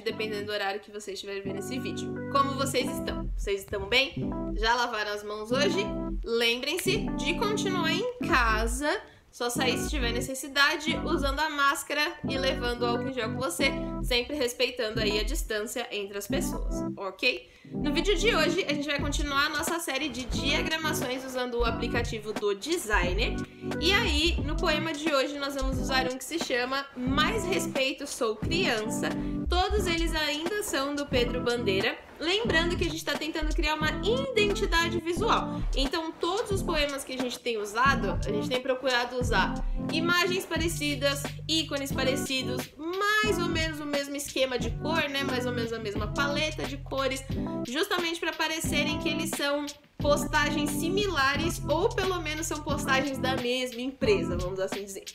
dependendo do horário que você estiver vendo esse vídeo. Como vocês estão? Vocês estão bem? Já lavaram as mãos hoje? Lembrem-se de continuar em casa, só sair se tiver necessidade, usando a máscara e levando o álcool em gel com você, sempre respeitando aí a distância entre as pessoas, ok? No vídeo de hoje, a gente vai continuar a nossa série de diagramações usando o aplicativo do Designer. E aí, no poema de hoje, nós vamos usar um que se chama Mais Respeito, Sou Criança. Todos eles ainda são do Pedro Bandeira. Lembrando que a gente está tentando criar uma identidade visual. Então, todos os poemas que a gente tem usado, a gente tem procurado usar imagens parecidas, ícones parecidos, mais ou menos o mesmo esquema de cor, né? Mais ou menos a mesma paleta de cores, justamente para parecerem que eles são postagens similares ou pelo menos são postagens da mesma empresa, vamos assim dizer.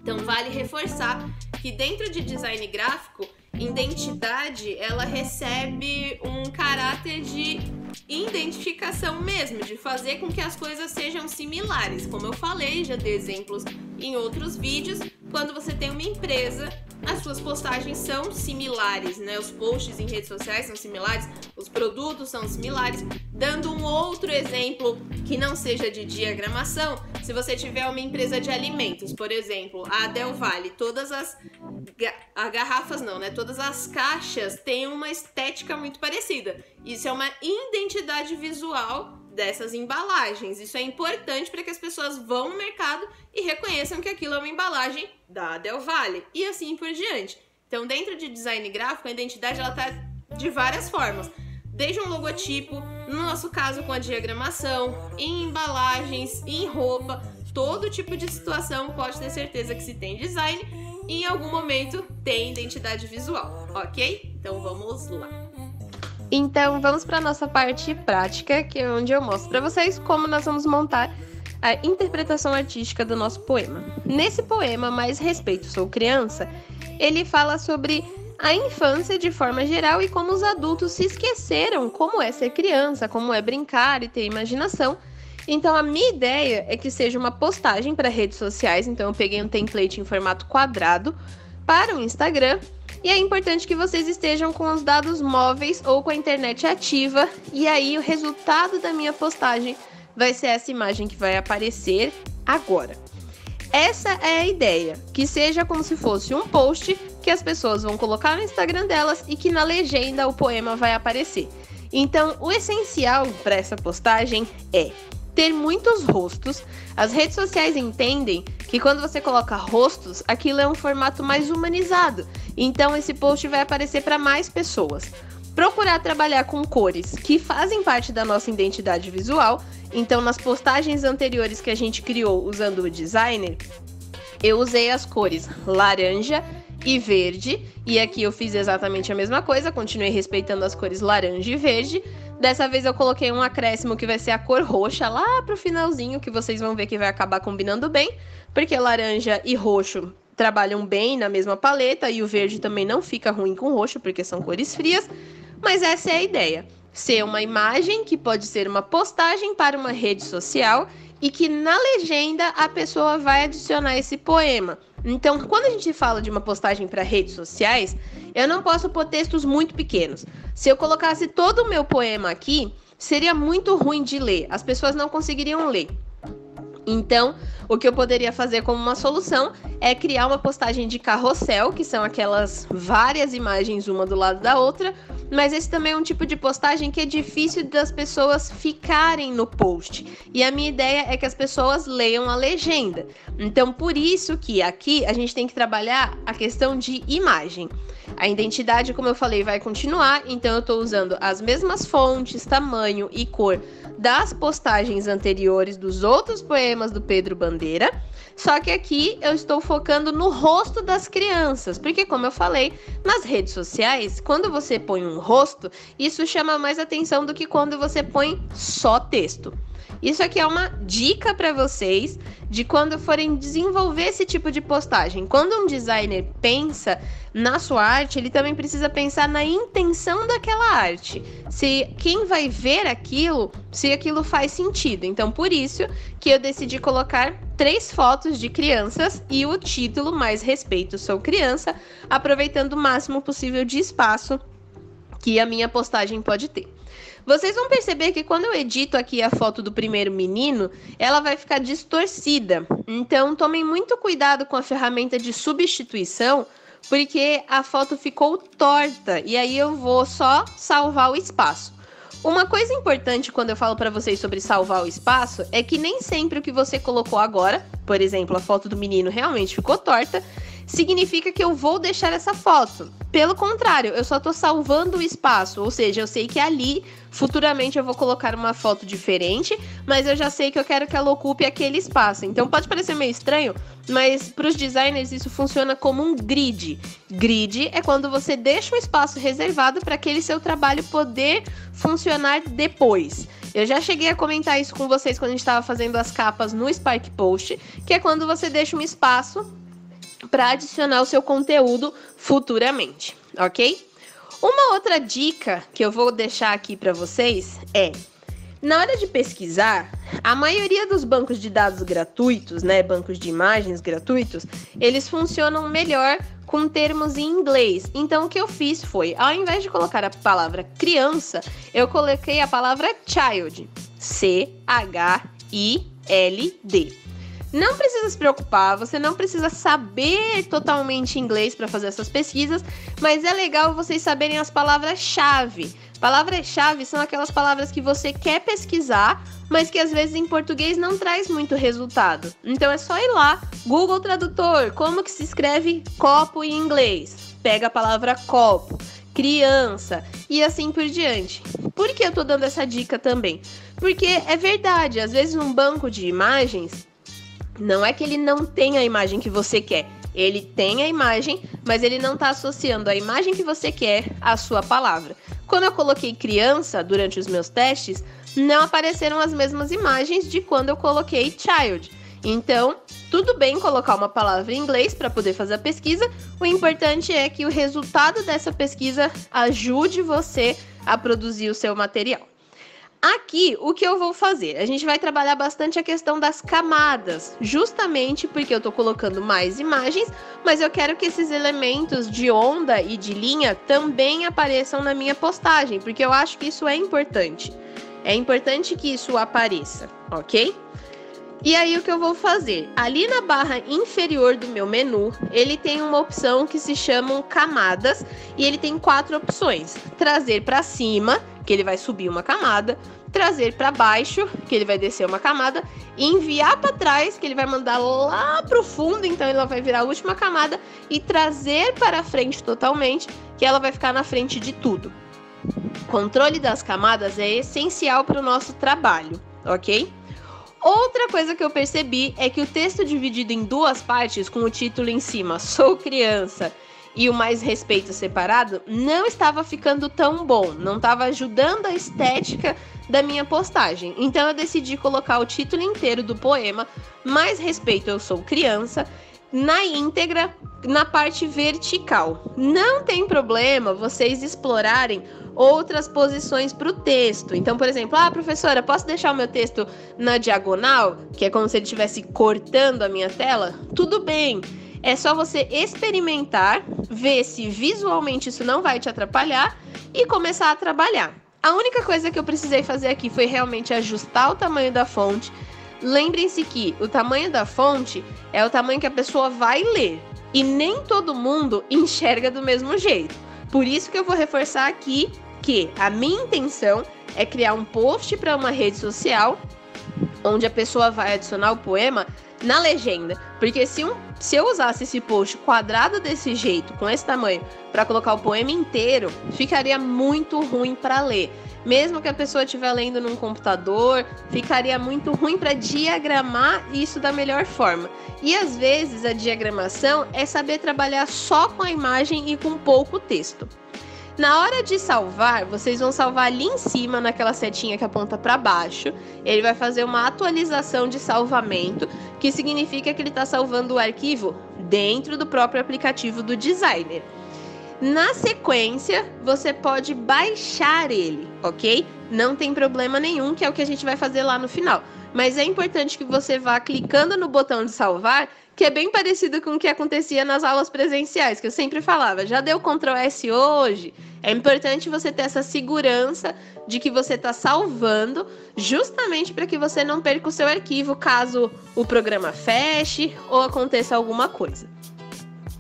Então, vale reforçar que dentro de design gráfico, identidade, ela recebe um caráter de identificação mesmo, de fazer com que as coisas sejam similares. Como eu falei, já dei exemplos em outros vídeos, quando você tem uma empresa, as suas postagens são similares, né? Os posts em redes sociais são similares, os produtos são similares. Dando um outro exemplo que não seja de diagramação, se você tiver uma empresa de alimentos, por exemplo, a Del Valle, todas as garrafas não, né? Todas as caixas têm uma estética muito parecida. Isso é uma identidade visual dessas embalagens. Isso é importante para que as pessoas vão no mercado e reconheçam que aquilo é uma embalagem da Del Valle e assim por diante. Então, dentro de design gráfico, a identidade ela tá de várias formas. Desde um logotipo, no nosso caso com a diagramação, em embalagens, em roupa, todo tipo de situação pode ter certeza que se tem design, em algum momento tem identidade visual, ok? Então vamos lá. Então vamos para a nossa parte prática, que é onde eu mostro para vocês como nós vamos montar a interpretação artística do nosso poema. Nesse poema, Mais Respeito, Sou Criança, ele fala sobre a infância de forma geral e como os adultos se esqueceram como é ser criança, como é brincar e ter imaginação. Então a minha ideia é que seja uma postagem para redes sociais, então eu peguei um template em formato quadrado para o Instagram, e é importante que vocês estejam com os dados móveis ou com a internet ativa, e aí o resultado da minha postagem vai ser essa imagem que vai aparecer agora. Essa é a ideia, que seja como se fosse um post que as pessoas vão colocar no Instagram delas e que na legenda o poema vai aparecer. Então, o essencial para essa postagem é ter muitos rostos. As redes sociais entendem que quando você coloca rostos, aquilo é um formato mais humanizado. Então, esse post vai aparecer para mais pessoas. Procurar trabalhar com cores que fazem parte da nossa identidade visual. Então, nas postagens anteriores que a gente criou usando o designer, eu usei as cores laranja e verde, e aqui eu fiz exatamente a mesma coisa, continuei respeitando as cores laranja e verde. Dessa vez eu coloquei um acréscimo que vai ser a cor roxa lá pro finalzinho, que vocês vão ver que vai acabar combinando bem, porque laranja e roxo trabalham bem na mesma paleta, e o verde também não fica ruim com roxo, porque são cores frias, mas essa é a ideia. Ser uma imagem que pode ser uma postagem para uma rede social e que na legenda a pessoa vai adicionar esse poema. Então, quando a gente fala de uma postagem para redes sociais, eu não posso pôr textos muito pequenos. Se eu colocasse todo o meu poema aqui, seria muito ruim de ler. As pessoas não conseguiriam ler. Então, o que eu poderia fazer como uma solução é criar uma postagem de carrossel, que são aquelas várias imagens uma do lado da outra, mas esse também é um tipo de postagem que é difícil das pessoas ficarem no post. E a minha ideia é que as pessoas leiam a legenda. Então, por isso que aqui a gente tem que trabalhar a questão de imagem. A identidade, como eu falei, vai continuar, então eu estou usando as mesmas fontes, tamanho e cor das postagens anteriores dos outros poemas do Pedro Bandeira, só que aqui eu estou focando no rosto das crianças, porque como eu falei, nas redes sociais, quando você põe um rosto, isso chama mais atenção do que quando você põe só texto. Isso aqui é uma dica para vocês de quando forem desenvolver esse tipo de postagem. Quando um designer pensa na sua arte, ele também precisa pensar na intenção daquela arte. Se quem vai ver aquilo, se aquilo faz sentido. Então, por isso que eu decidi colocar 3 fotos de crianças e o título Mais Respeito Sou Criança, aproveitando o máximo possível de espaço que a minha postagem pode ter. Vocês vão perceber que quando eu edito aqui a foto do primeiro menino, ela vai ficar distorcida. Então, tomem muito cuidado com a ferramenta de substituição, porque a foto ficou torta e aí eu vou só salvar o espaço. Uma coisa importante quando eu falo para vocês sobre salvar o espaço é que nem sempre o que você colocou agora, por exemplo, a foto do menino realmente ficou torta, significa que eu vou deixar essa foto. Pelo contrário, eu só estou salvando o espaço, ou seja, eu sei que ali, futuramente eu vou colocar uma foto diferente, mas eu já sei que eu quero que ela ocupe aquele espaço. Então pode parecer meio estranho, mas para os designers isso funciona como um grid. Grid é quando você deixa um espaço reservado para aquele seu trabalho poder funcionar depois. Eu já cheguei a comentar isso com vocês quando a gente estava fazendo as capas no Spark Post, que é quando você deixa um espaço para adicionar o seu conteúdo futuramente, ok? Uma outra dica que eu vou deixar aqui para vocês é, na hora de pesquisar, a maioria dos bancos de dados gratuitos, né, bancos de imagens gratuitos, eles funcionam melhor com termos em inglês. Então, o que eu fiz foi, ao invés de colocar a palavra criança, eu coloquei a palavra child, C-H-I-L-D. Não precisa se preocupar, você não precisa saber totalmente inglês para fazer essas pesquisas, mas é legal vocês saberem as palavras-chave. Palavras-chave são aquelas palavras que você quer pesquisar, mas que às vezes em português não traz muito resultado. Então é só ir lá, Google Tradutor, como que se escreve copo em inglês? Pega a palavra copo, criança e assim por diante. Por que eu tô dando essa dica também? Porque é verdade, às vezes um banco de imagens, não é que ele não tem a imagem que você quer. Ele tem a imagem, mas ele não está associando a imagem que você quer à sua palavra. Quando eu coloquei criança durante os meus testes, não apareceram as mesmas imagens de quando eu coloquei child. Então, tudo bem colocar uma palavra em inglês para poder fazer a pesquisa. O importante é que o resultado dessa pesquisa ajude você a produzir o seu material. Aqui, o que eu vou fazer? A gente vai trabalhar bastante a questão das camadas, justamente porque eu estou colocando mais imagens, mas eu quero que esses elementos de onda e de linha também apareçam na minha postagem, porque eu acho que isso é importante. É importante que isso apareça, ok? E aí, o que eu vou fazer? Ali na barra inferior do meu menu, ele tem uma opção que se chama camadas, e ele tem 4 opções. Trazer para cima, que ele vai subir uma camada, trazer para baixo, que ele vai descer uma camada, e enviar para trás, que ele vai mandar lá pro fundo, então ela vai virar a última camada, e trazer para frente totalmente, que ela vai ficar na frente de tudo. Controle das camadas é essencial para o nosso trabalho, ok? Outra coisa que eu percebi é que o texto dividido em 2 partes, com o título em cima, Sou Criança, e o Mais Respeito separado, não estava ficando tão bom, não estava ajudando a estética da minha postagem. Então eu decidi colocar o título inteiro do poema, Mais Respeito Eu Sou Criança, na íntegra, na parte vertical. Não tem problema vocês explorarem outras posições para o texto. Então, por exemplo, professora, posso deixar o meu texto na diagonal, que é como se ele estivesse cortando a minha tela? Tudo bem. É só você experimentar, ver se visualmente isso não vai te atrapalhar e começar a trabalhar. A única coisa que eu precisei fazer aqui foi realmente ajustar o tamanho da fonte. Lembrem-se que o tamanho da fonte é o tamanho que a pessoa vai ler e nem todo mundo enxerga do mesmo jeito. Por isso que eu vou reforçar aqui que a minha intenção é criar um post para uma rede social onde a pessoa vai adicionar o poema na legenda, porque se eu usasse esse post quadrado desse jeito, com esse tamanho, para colocar o poema inteiro, ficaria muito ruim para ler. Mesmo que a pessoa estiver lendo num computador, ficaria muito ruim para diagramar isso da melhor forma. E às vezes a diagramação é saber trabalhar só com a imagem e com pouco texto. Na hora de salvar, vocês vão salvar ali em cima, naquela setinha que aponta para baixo. Ele vai fazer uma atualização de salvamento, que significa que ele está salvando o arquivo dentro do próprio aplicativo do designer. Na sequência, você pode baixar ele, ok? Não tem problema nenhum, que é o que a gente vai fazer lá no final. Mas é importante que você vá clicando no botão de salvar, que é bem parecido com o que acontecia nas aulas presenciais, que eu sempre falava, já deu Ctrl S hoje? É importante você ter essa segurança de que você está salvando, justamente para que você não perca o seu arquivo caso o programa feche ou aconteça alguma coisa.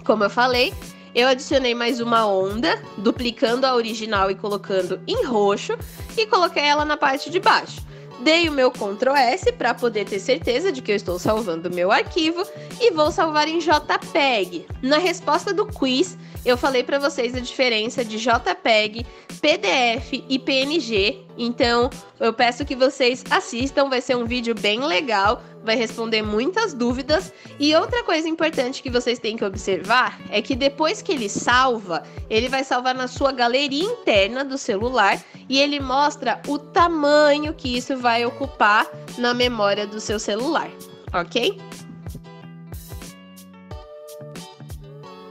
Como eu falei, eu adicionei mais uma onda, duplicando a original e colocando em roxo, e coloquei ela na parte de baixo. Dei o meu Ctrl S para poder ter certeza de que eu estou salvando o meu arquivo e vou salvar em JPEG. Na resposta do quiz, eu falei para vocês a diferença de JPEG, PDF e PNG, então eu peço que vocês assistam, vai ser um vídeo bem legal, vai responder muitas dúvidas. E outra coisa importante que vocês têm que observar é que depois que ele salva, ele vai salvar na sua galeria interna do celular e ele mostra o tamanho que isso vai ocupar na memória do seu celular, ok?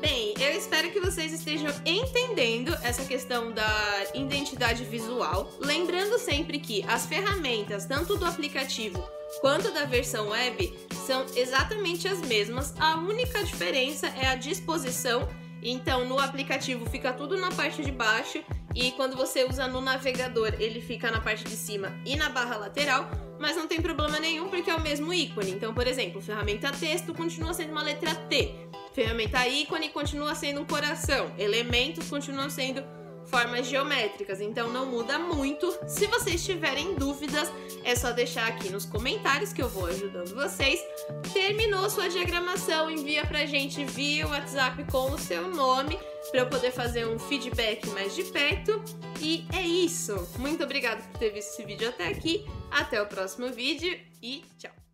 Bem, eu espero que vocês estejam entendendo essa questão da identidade visual. Lembrando sempre que as ferramentas, tanto do aplicativo quanto da versão web, são exatamente as mesmas. A única diferença é a disposição. Então, no aplicativo fica tudo na parte de baixo e quando você usa no navegador, ele fica na parte de cima e na barra lateral, mas não tem problema nenhum porque é o mesmo ícone. Então, por exemplo, ferramenta texto continua sendo uma letra T, ferramenta ícone continua sendo um coração, elementos continuam sendo formas geométricas, então não muda muito. Se vocês tiverem dúvidas, é só deixar aqui nos comentários que eu vou ajudando vocês. Terminou sua diagramação, envia pra gente via WhatsApp com o seu nome, para eu poder fazer um feedback mais de perto. E é isso. Muito obrigada por ter visto esse vídeo até aqui. Até o próximo vídeo e tchau!